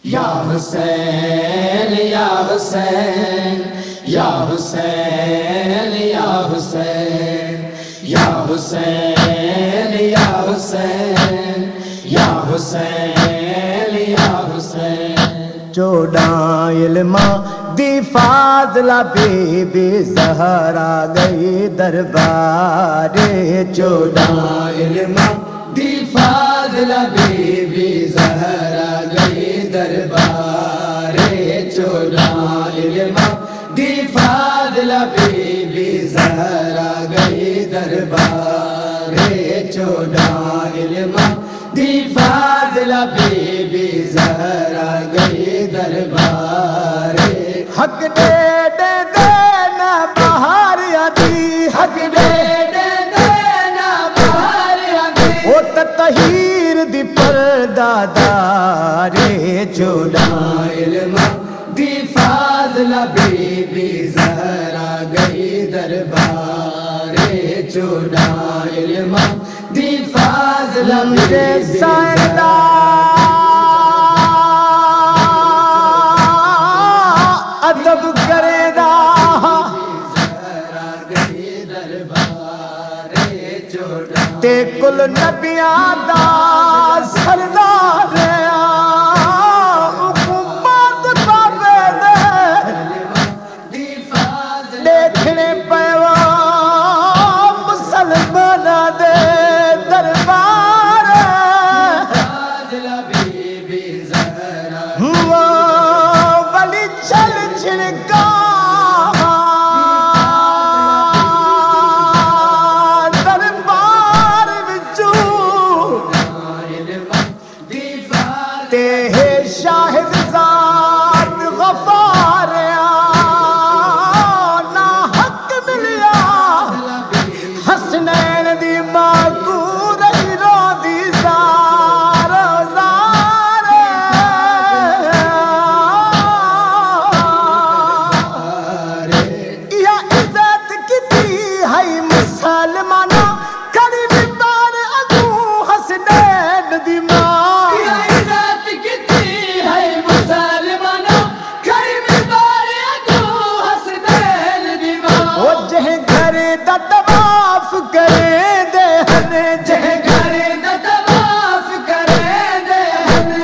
یا حسین یا حسین یا حسین یا حسین یا حسین یا حسین یا حسین یا حسین 14 علماء دی فاضلہ بی بی زہرا گئی دربار 14 علماء دی فاضلہ بی بی زہرا گئی دربار 14 علماء دی فاضلہ بی بی زہرا گئی دربار 14 علماء دی فاضلہ بی بی زہرا گئی دربار حق دے دے دینا بہار آدھی حق دے دے دینا بہار آدھی او تطہیر دی پردہ دار 14 علماء دی فاضلہ بی بی زہرا گئی دربار 14 علماء دی فاضلہ بی بی زہرا ادب کرے گا گئی دربار 14 تے کل نبیاں دا سردار حکومت پاوے دے دیکھنے پیوا مسلمان دے دربار فاضلہ بی بی زہرا ولی چل چھڑکا دربار وچوں تے شاہد ذات غفار نا حق ملیا حسنین دی ماں کو رہی رو دی زار زار یا عزت کتی ہے مسلمانہ کری بار اگو حسنین دی ماں عزت کتی ہے مسلمانہ کریم بار اگو حسنین دی ماں او جہ گھر دا طواف کرے دے ہن جہ گھر دا طواف کرے دے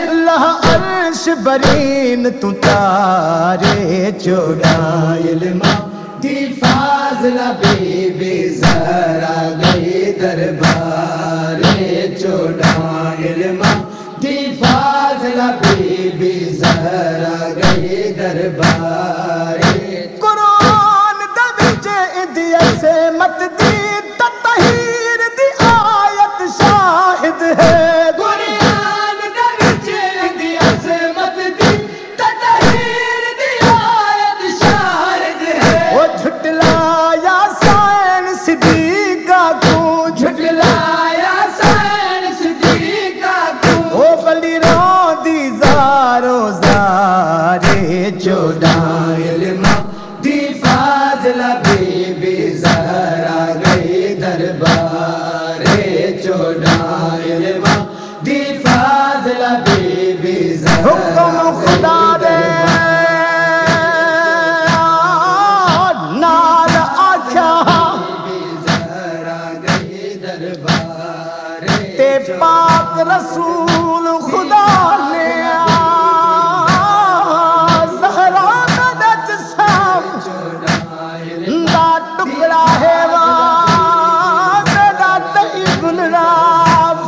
اللہ عرش برین تو تارے 14 علماء دی فاضلہ بی بی زہرا گئی دربار 14 علماء دی فاضلہ بی بی زہرا گئی دربار قرآن دا وچ ادی ایسے مت دی تطہیر دی آیت شاہد ہے قرآن دا وچ دی عظمت دی تطہیر دی آیت شاہد ہے او جھٹلایا سائنس صدیقہ کو جھٹلایا سائنس صدیقہ کو او بلی رو دی زارو زارے 14 علماء دی فاضلہ بی بی زہرا گئی دربار 14 علماء دی فاضلہ بی بی زہرا حکم خدا دے نال آکھیا زہرا گئی دربار تے پاک رسول خدا نے زہرا دا جسم دا ٹکڑا ہے دا تی گلرا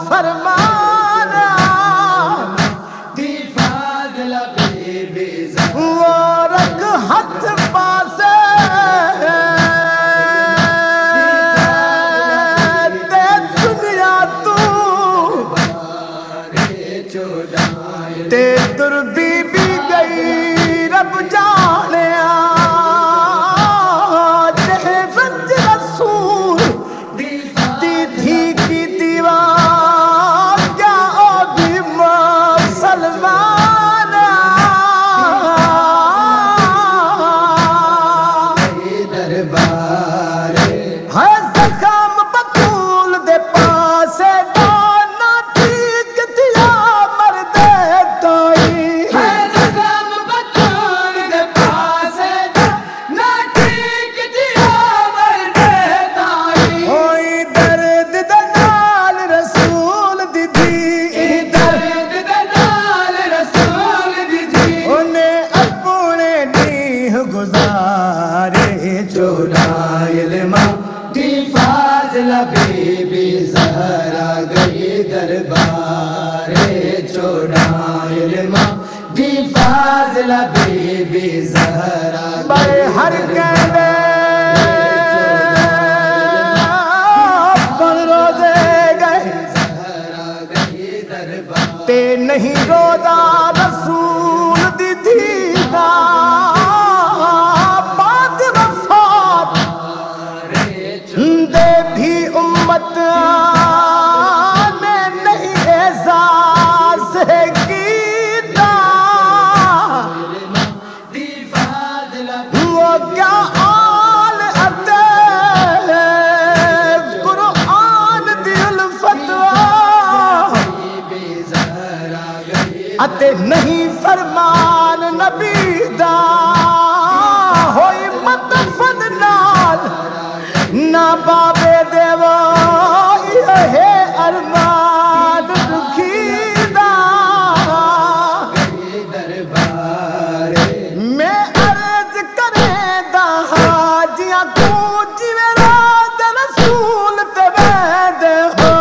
فرمانا دی فاضلہ بی بی زہرا وہ رکھ ہاتھ پاسے تے دنیا تو تے در بی بی گئی رب جانیا تے رج رسول دی تھی کی دیوار کیا او بھی مسلمان دربار ہے زخم بطول دے پاسے دانا ٹھیک تھیا مرد تائی دربار چودہ علم دی فاضل بی بی زہرا بڑے ہر کہنے پر روزے گئے تے نہیں روزہ رسول دی دیدہ بعد وفات دے بھی امت نے نہیں اعزاز کیتا وہ کیا آل اتے قرآن دی الفتوہ اتے نہیں فرمان نبی دا ہوئی متفد نال نہ بابے دیو یہ ارمان رکھی دا میں عرض کریں دا حاجیاں تو جیوے راز رسول تے بیدے ہو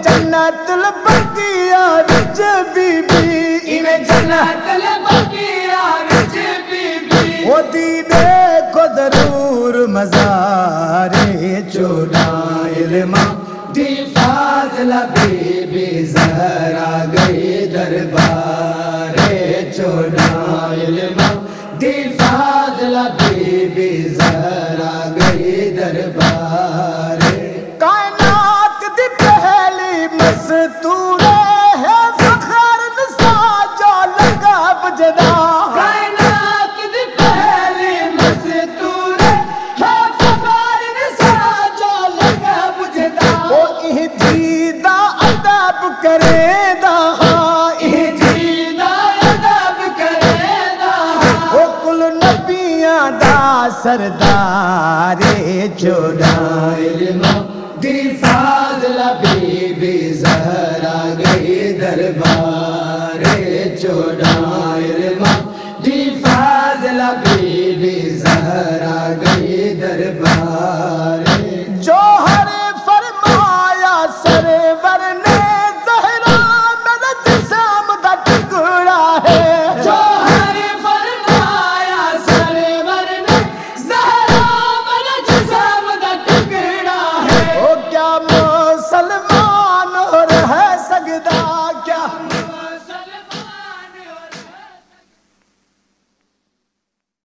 جنت لبکیا وچ بی بی جنت لبکیا وچ بی بی او دیدے کو ضرور مزار چودہ علم دی فاضل بی بی زہرا گئی دربار چودہ علم دی فاضل بی بی زہرا گئی دربار کائنات دی پہلی مستور ہے فخر نسا جو لگا بجدا کائنات دی پہلی مستور ہے فخر نسا جو لگا بجدا او اہ جیدہ ادب کرے دا جیدہ ادب کرے دا او کل نبیاں دا سردار چودہ علم دی فاضل بی بی زہرا گئی دربار چودہ علم دی فاضل